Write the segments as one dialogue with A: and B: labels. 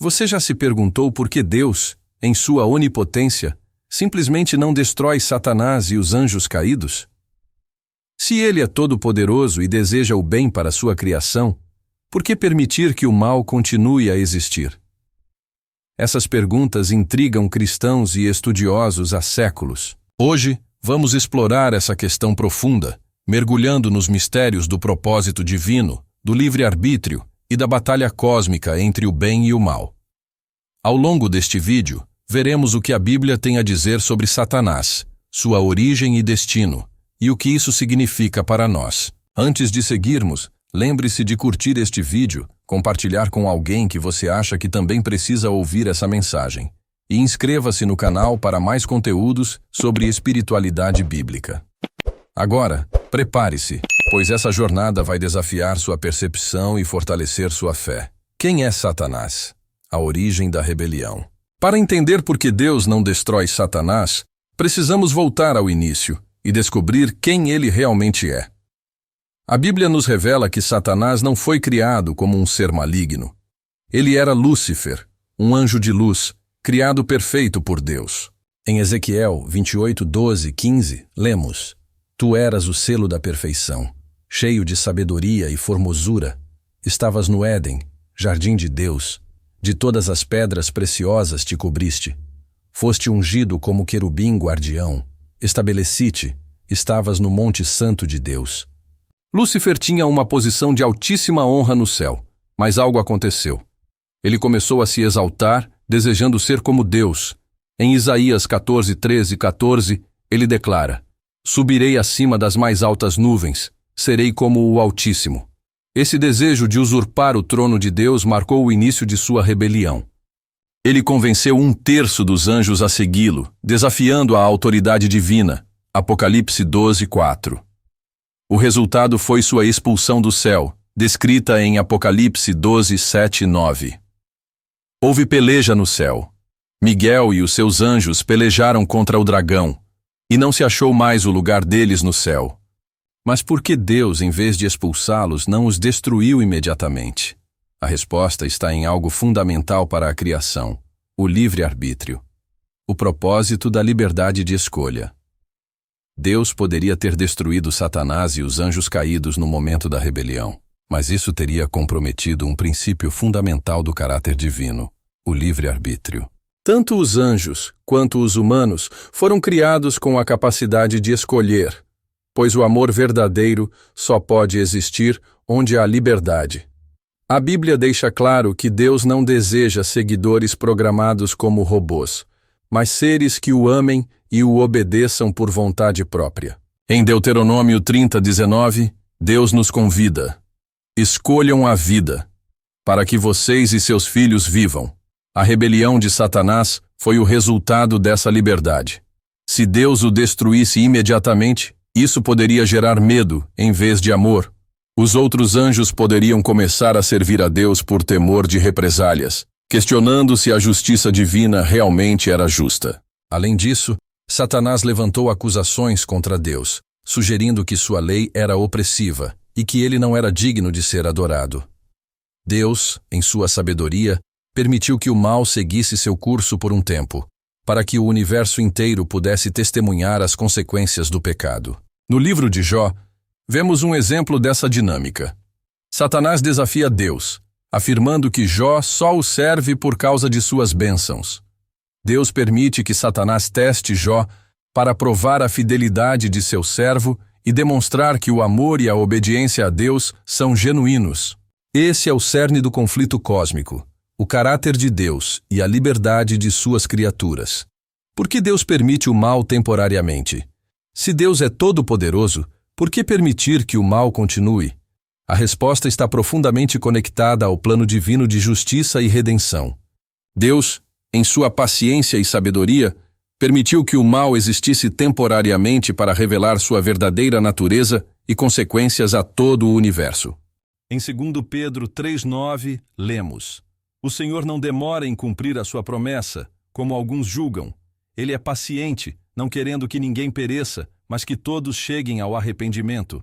A: Você já se perguntou por que Deus, em sua onipotência, simplesmente não destrói Satanás e os anjos caídos? Se ele é todo-poderoso e deseja o bem para sua criação, por que permitir que o mal continue a existir? Essas perguntas intrigam cristãos e estudiosos há séculos. Hoje, vamos explorar essa questão profunda, mergulhando nos mistérios do propósito divino, do livre-arbítrio e da batalha cósmica entre o bem e o mal. Ao longo deste vídeo, veremos o que a Bíblia tem a dizer sobre Satanás, sua origem e destino, e o que isso significa para nós. Antes de seguirmos, lembre-se de curtir este vídeo, compartilhar com alguém que você acha que também precisa ouvir essa mensagem. E inscreva-se no canal para mais conteúdos sobre espiritualidade bíblica. Agora, prepare-se, pois essa jornada vai desafiar sua percepção e fortalecer sua fé. Quem é Satanás? A origem da rebelião. Para entender por que Deus não destrói Satanás, precisamos voltar ao início e descobrir quem ele realmente é. A Bíblia nos revela que Satanás não foi criado como um ser maligno. Ele era Lúcifer, um anjo de luz, criado perfeito por Deus. Em Ezequiel 28, 12, 15, lemos: Tu eras o selo da perfeição, cheio de sabedoria e formosura. Estavas no Éden, jardim de Deus. De todas as pedras preciosas te cobriste. Foste ungido como querubim guardião. Estabeleci-te, estavas no monte santo de Deus. Lúcifer tinha uma posição de altíssima honra no céu, mas algo aconteceu. Ele começou a se exaltar, desejando ser como Deus. Em Isaías 14, 13 e 14, ele declara: Subirei acima das mais altas nuvens, serei como o Altíssimo. Esse desejo de usurpar o trono de Deus marcou o início de sua rebelião. Ele convenceu 1/3 dos anjos a segui-lo, desafiando a autoridade divina. Apocalipse 12, 4. O resultado foi sua expulsão do céu, descrita em Apocalipse 12, 7 e 9. Houve peleja no céu. Miguel e os seus anjos pelejaram contra o dragão, e não se achou mais o lugar deles no céu. Mas por que Deus, em vez de expulsá-los, não os destruiu imediatamente? A resposta está em algo fundamental para a criação: o livre-arbítrio. O propósito da liberdade de escolha. Deus poderia ter destruído Satanás e os anjos caídos no momento da rebelião, mas isso teria comprometido um princípio fundamental do caráter divino: o livre-arbítrio. Tanto os anjos quanto os humanos foram criados com a capacidade de escolher, pois o amor verdadeiro só pode existir onde há liberdade. A Bíblia deixa claro que Deus não deseja seguidores programados como robôs, mas seres que o amem e o obedeçam por vontade própria. Em Deuteronômio 30, 19, Deus nos convida: escolham a vida, para que vocês e seus filhos vivam. A rebelião de Satanás foi o resultado dessa liberdade. Se Deus o destruísse imediatamente, isso poderia gerar medo em vez de amor. Os outros anjos poderiam começar a servir a Deus por temor de represálias, questionando se a justiça divina realmente era justa. Além disso, Satanás levantou acusações contra Deus, sugerindo que sua lei era opressiva e que ele não era digno de ser adorado. Deus, em sua sabedoria, permitiu que o mal seguisse seu curso por um tempo, para que o universo inteiro pudesse testemunhar as consequências do pecado. No livro de Jó, vemos um exemplo dessa dinâmica. Satanás desafia Deus, afirmando que Jó só o serve por causa de suas bênçãos. Deus permite que Satanás teste Jó para provar a fidelidade de seu servo e demonstrar que o amor e a obediência a Deus são genuínos. Esse é o cerne do conflito cósmico: o caráter de Deus e a liberdade de suas criaturas. Por que Deus permite o mal temporariamente? Se Deus é todo-poderoso, por que permitir que o mal continue? A resposta está profundamente conectada ao plano divino de justiça e redenção. Deus, em sua paciência e sabedoria, permitiu que o mal existisse temporariamente para revelar sua verdadeira natureza e consequências a todo o universo. Em 2 Pedro 3,9, lemos: O Senhor não demora em cumprir a sua promessa, como alguns julgam. Ele é paciente, não querendo que ninguém pereça, mas que todos cheguem ao arrependimento.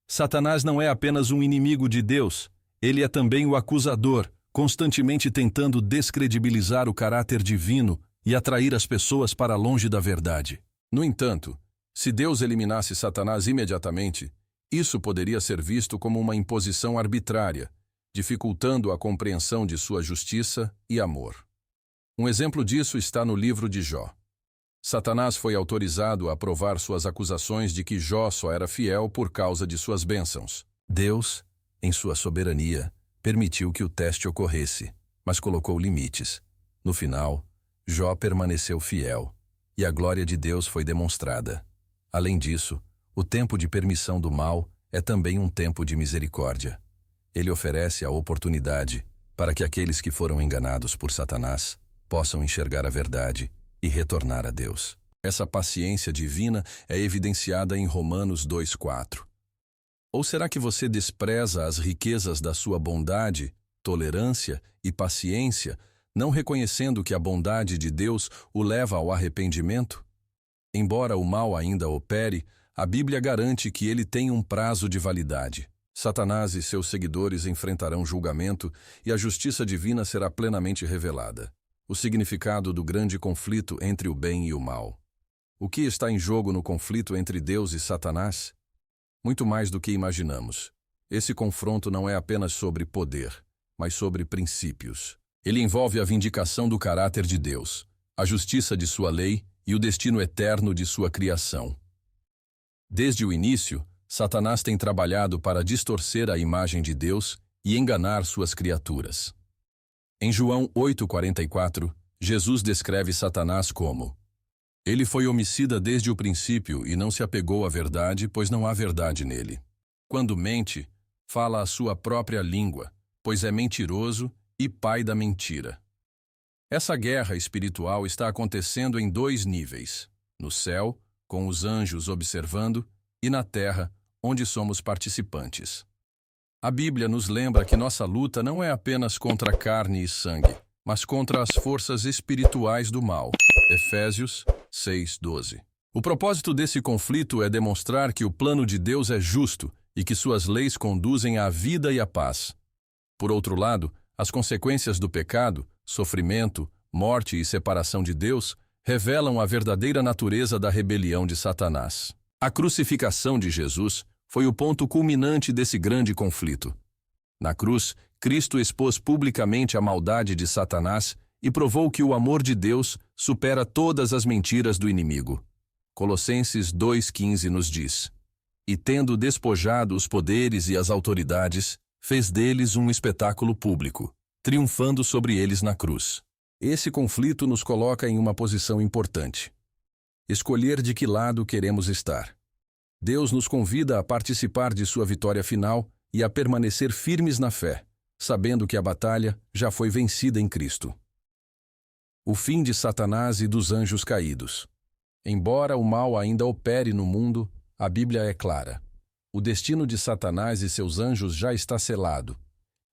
A: Satanás não é apenas um inimigo de Deus, ele é também o acusador, constantemente tentando descredibilizar o caráter divino e atrair as pessoas para longe da verdade. No entanto, se Deus eliminasse Satanás imediatamente, isso poderia ser visto como uma imposição arbitrária, dificultando a compreensão de sua justiça e amor. Um exemplo disso está no livro de Jó. Satanás foi autorizado a provar suas acusações de que Jó só era fiel por causa de suas bênçãos. Deus, em sua soberania, permitiu que o teste ocorresse, mas colocou limites. No final, Jó permaneceu fiel, e a glória de Deus foi demonstrada. Além disso, o tempo de permissão do mal é também um tempo de misericórdia. Ele oferece a oportunidade para que aqueles que foram enganados por Satanás possam enxergar a verdade e retornar a Deus. Essa paciência divina é evidenciada em Romanos 2:4. Ou será que você despreza as riquezas da sua bondade, tolerância e paciência, não reconhecendo que a bondade de Deus o leva ao arrependimento? Embora o mal ainda opere, a Bíblia garante que ele tem um prazo de validade. Satanás e seus seguidores enfrentarão julgamento e a justiça divina será plenamente revelada. O significado do grande conflito entre o bem e o mal. O que está em jogo no conflito entre Deus e Satanás? Muito mais do que imaginamos. Esse confronto não é apenas sobre poder, mas sobre princípios. Ele envolve a vindicação do caráter de Deus, a justiça de sua lei e o destino eterno de sua criação. Desde o início, Satanás tem trabalhado para distorcer a imagem de Deus e enganar suas criaturas. Em João 8:44, Jesus descreve Satanás como: ele foi homicida desde o princípio e não se apegou à verdade, pois não há verdade nele. Quando mente, fala a sua própria língua, pois é mentiroso e pai da mentira. Essa guerra espiritual está acontecendo em 2 níveis: no céu, com os anjos observando, e na terra, onde somos participantes. A Bíblia nos lembra que nossa luta não é apenas contra carne e sangue, mas contra as forças espirituais do mal. Efésios 6:12. O propósito desse conflito é demonstrar que o plano de Deus é justo e que suas leis conduzem à vida e à paz. Por outro lado, as consequências do pecado, sofrimento, morte e separação de Deus revelam a verdadeira natureza da rebelião de Satanás. A crucificação de Jesus foi o ponto culminante desse grande conflito. Na cruz, Cristo expôs publicamente a maldade de Satanás e provou que o amor de Deus supera todas as mentiras do inimigo. Colossenses 2:15 nos diz: e tendo despojado os poderes e as autoridades, fez deles um espetáculo público, triunfando sobre eles na cruz. Esse conflito nos coloca em uma posição importante. Escolher de que lado queremos estar. Deus nos convida a participar de sua vitória final e a permanecer firmes na fé, sabendo que a batalha já foi vencida em Cristo. O fim de Satanás e dos anjos caídos. Embora o mal ainda opere no mundo, a Bíblia é clara. O destino de Satanás e seus anjos já está selado.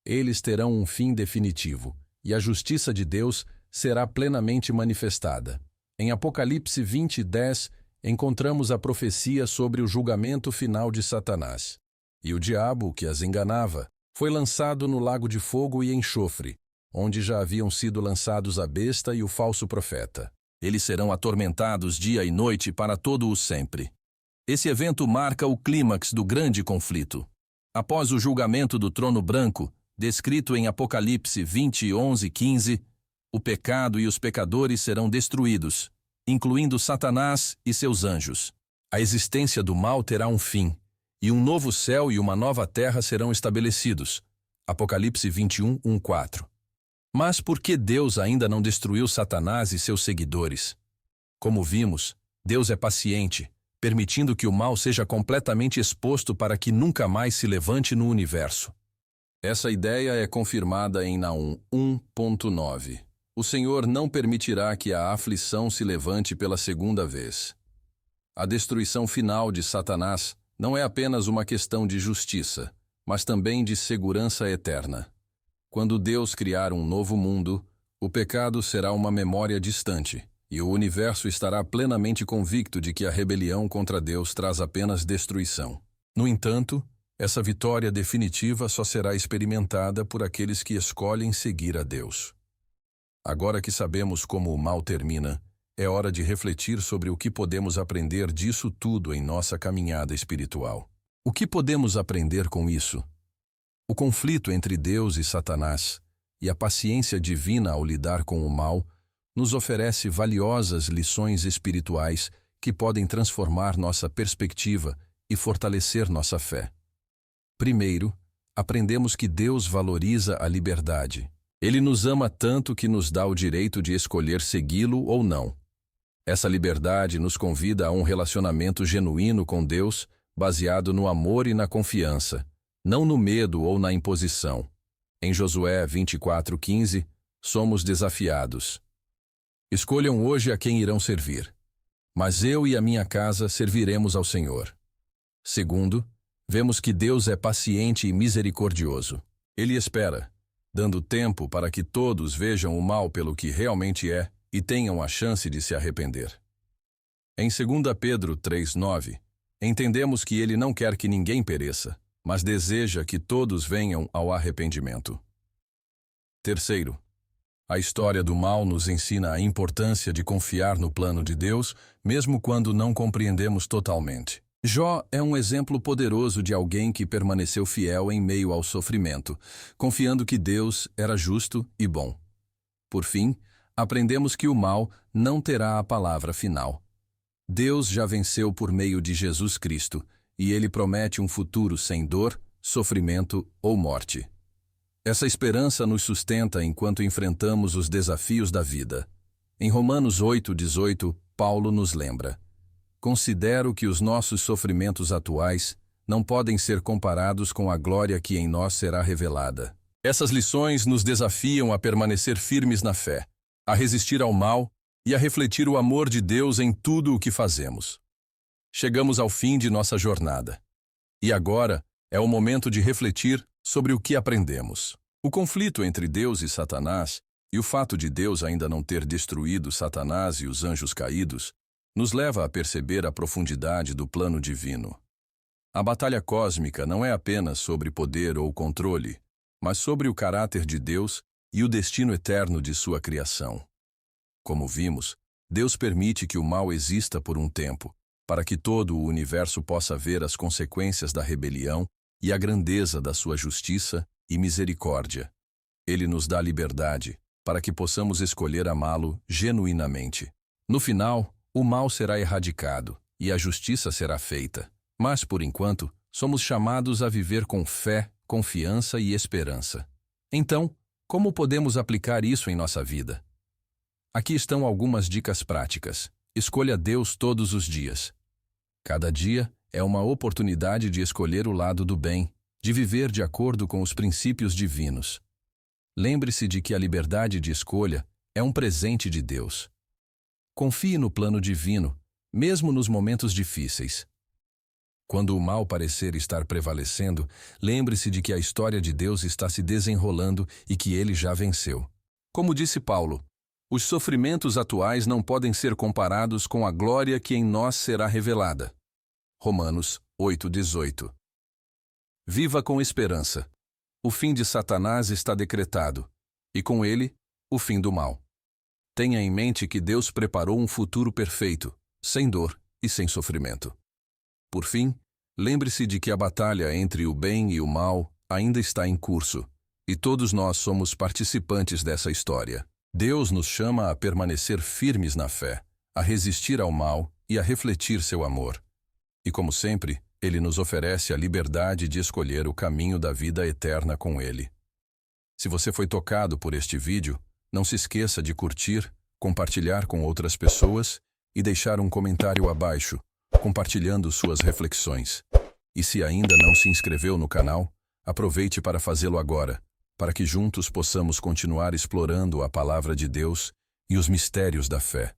A: Eles terão um fim definitivo, e a justiça de Deus será plenamente manifestada. Em Apocalipse 20:10, encontramos a profecia sobre o julgamento final de Satanás. E o diabo, que as enganava, foi lançado no lago de fogo e enxofre, onde já haviam sido lançados a besta e o falso profeta. Eles serão atormentados dia e noite para todo o sempre. Esse evento marca o clímax do grande conflito. Após o julgamento do trono branco, descrito em Apocalipse 20:11-15, o pecado e os pecadores serão destruídos, incluindo Satanás e seus anjos. A existência do mal terá um fim, e um novo céu e uma nova terra serão estabelecidos. Apocalipse 21:1-4. Mas por que Deus ainda não destruiu Satanás e seus seguidores? Como vimos, Deus é paciente, permitindo que o mal seja completamente exposto para que nunca mais se levante no universo. Essa ideia é confirmada em Naum 1:9. O Senhor não permitirá que a aflição se levante pela segunda vez. A destruição final de Satanás não é apenas uma questão de justiça, mas também de segurança eterna. Quando Deus criar um novo mundo, o pecado será uma memória distante, e o universo estará plenamente convicto de que a rebelião contra Deus traz apenas destruição. No entanto, Essa vitória definitiva só será experimentada por aqueles que escolhem seguir a Deus. Agora que sabemos como o mal termina, é hora de refletir sobre o que podemos aprender disso tudo em nossa caminhada espiritual. O que podemos aprender com isso? O conflito entre Deus e Satanás e a paciência divina ao lidar com o mal nos oferece valiosas lições espirituais que podem transformar nossa perspectiva e fortalecer nossa fé. Primeiro, aprendemos que Deus valoriza a liberdade. Ele nos ama tanto que nos dá o direito de escolher segui-lo ou não. Essa liberdade nos convida a um relacionamento genuíno com Deus, baseado no amor e na confiança, não no medo ou na imposição. Em Josué 24:15, somos desafiados. Escolham hoje a quem irão servir. Mas eu e a minha casa serviremos ao Senhor. Segundo, vemos que Deus é paciente e misericordioso. Ele espera, dando tempo para que todos vejam o mal pelo que realmente é e tenham a chance de se arrepender. Em 2 Pedro 3:9, entendemos que ele não quer que ninguém pereça, mas deseja que todos venham ao arrependimento. Terceiro, a história do mal nos ensina a importância de confiar no plano de Deus, mesmo quando não compreendemos totalmente. Jó é um exemplo poderoso de alguém que permaneceu fiel em meio ao sofrimento, confiando que Deus era justo e bom. Por fim, aprendemos que o mal não terá a palavra final. Deus já venceu por meio de Jesus Cristo, e ele promete um futuro sem dor, sofrimento ou morte. Essa esperança nos sustenta enquanto enfrentamos os desafios da vida. Em Romanos 8:18, Paulo nos lembra: considero que os nossos sofrimentos atuais não podem ser comparados com a glória que em nós será revelada. Essas lições nos desafiam a permanecer firmes na fé, a resistir ao mal e a refletir o amor de Deus em tudo o que fazemos. Chegamos ao fim de nossa jornada. E agora é o momento de refletir sobre o que aprendemos. O conflito entre Deus e Satanás e o fato de Deus ainda não ter destruído Satanás e os anjos caídos nos leva a perceber a profundidade do plano divino. A batalha cósmica não é apenas sobre poder ou controle, mas sobre o caráter de Deus e o destino eterno de sua criação. Como vimos, Deus permite que o mal exista por um tempo, para que todo o universo possa ver as consequências da rebelião e a grandeza da sua justiça e misericórdia. Ele nos dá liberdade, para que possamos escolher amá-lo genuinamente. No final, o mal será erradicado e a justiça será feita. Mas, por enquanto, somos chamados a viver com fé, confiança e esperança. Então, como podemos aplicar isso em nossa vida? Aqui estão algumas dicas práticas. Escolha Deus todos os dias. Cada dia é uma oportunidade de escolher o lado do bem, de viver de acordo com os princípios divinos. Lembre-se de que a liberdade de escolha é um presente de Deus. Confie no plano divino, mesmo nos momentos difíceis. Quando o mal parecer estar prevalecendo, lembre-se de que a história de Deus está se desenrolando e que ele já venceu. Como disse Paulo, os sofrimentos atuais não podem ser comparados com a glória que em nós será revelada. Romanos 8:18. Viva com esperança. O fim de Satanás está decretado, e com ele, o fim do mal. Tenha em mente que Deus preparou um futuro perfeito, sem dor e sem sofrimento. Por fim, lembre-se de que a batalha entre o bem e o mal ainda está em curso, e todos nós somos participantes dessa história. Deus nos chama a permanecer firmes na fé, a resistir ao mal e a refletir seu amor. E como sempre, Ele nos oferece a liberdade de escolher o caminho da vida eterna com Ele. Se você foi tocado por este vídeo, não se esqueça de curtir, compartilhar com outras pessoas e deixar um comentário abaixo, compartilhando suas reflexões. E se ainda não se inscreveu no canal, aproveite para fazê-lo agora, para que juntos possamos continuar explorando a palavra de Deus e os mistérios da fé.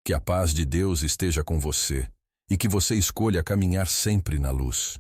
A: Que a paz de Deus esteja com você e que você escolha caminhar sempre na luz.